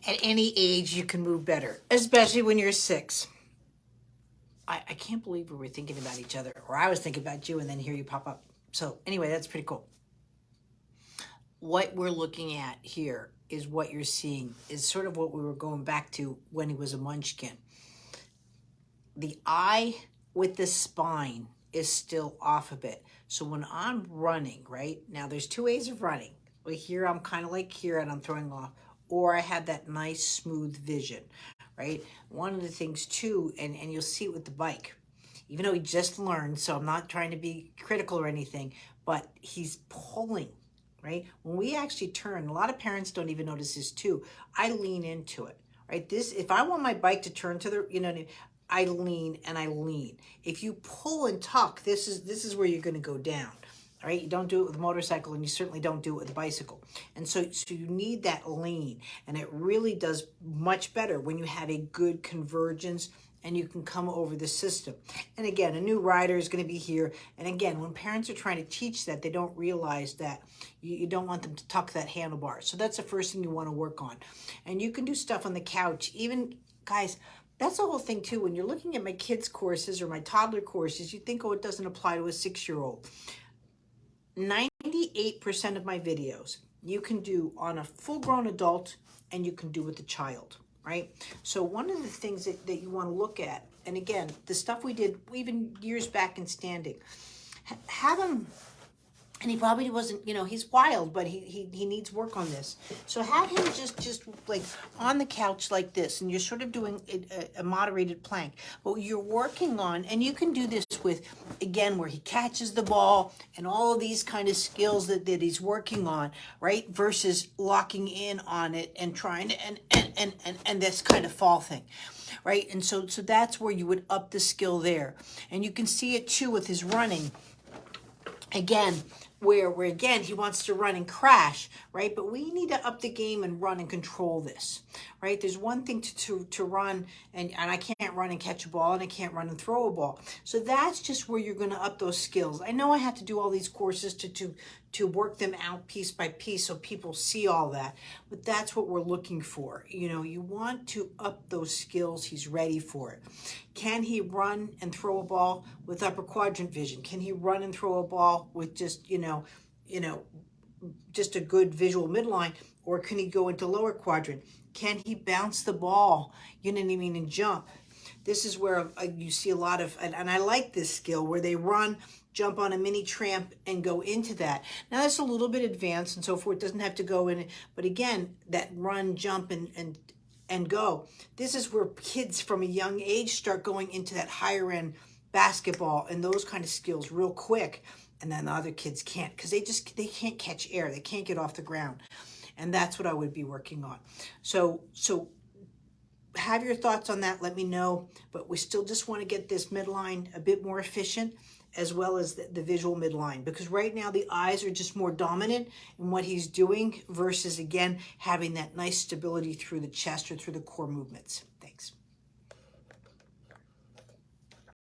At any age, you can move better, especially when you're 6. I can't believe we were thinking about each other, or I was thinking about you, and then here you pop up. So anyway, that's pretty cool. What we're looking at here is what you're seeing is sort of what we were going back to when he was a munchkin. The eye with the spine is still off a bit. So when I'm running, right, now there's 2 ways of running. Well, here I'm kind of like here and I'm throwing off, or I have that nice smooth vision, right? One of the things too, and you'll see it with the bike, even though he just learned, so I'm not trying to be critical or anything, but he's pulling, right? When we actually turn, a lot of parents don't even notice this too. I lean into it, right? This, if I want my bike to turn to the, I lean and I lean. If you pull and tuck, this is where you're going to go down. All right, you don't do it with a motorcycle, and you certainly don't do it with a bicycle. And so you need that lean, and it really does much better when you have a good convergence and you can come over the system. And again, a new rider is going to be here. And again, when parents are trying to teach that, they don't realize that you don't want them to tuck that handlebar. So that's the first thing you want to work on. And you can do stuff on the couch. Even, guys, that's the whole thing too. When you're looking at my kids' courses or my toddler courses, you think, oh, it doesn't apply to a 6-year-old. 98% of my videos you can do on a full-grown adult, and you can do with a child, right? So one of the things that you want to look at, and again, the stuff we did even years back in standing, have him, and he probably wasn't, he's wild, but he needs work on this. So have him just like on the couch like this, and you're sort of doing a moderated plank. But you're working on, and you can do this with, again, where he catches the ball and all of these kind of skills that he's working on, right? Versus locking in on it and trying to, and this kind of fall thing. Right? And so that's where you would up the skill there. And you can see it too with his running. Again, where again, he wants to run and crash, right? But we need to up the game and run and control this, right? There's one thing to run, and I can't run and catch a ball, and I can't run and throw a ball. So that's just where you're going to up those skills. I know I have to do all these courses to work them out piece by piece so people see all that, but that's what we're looking for. You want to up those skills. He's ready for it. Can he run and throw a ball with upper quadrant vision? Can he run and throw a ball with just, just a good visual midline, or can he go into lower quadrant? Can he bounce the ball, and jump? This is where you see a lot of, and I like this skill where they run, jump on a mini tramp and go into that. Now that's a little bit advanced and so forth. It doesn't have to go in it, but again, that run, jump, and go. This is where kids from a young age start going into that higher end basketball and those kind of skills real quick. And then the other kids can't, because they can't catch air. They can't get off the ground. And that's what I would be working on. So have your thoughts on that. Let me know. But we still just want to get this midline a bit more efficient, as well as the visual midline. Because right now the eyes are just more dominant in what he's doing versus, again, having that nice stability through the chest or through the core movements. Thanks.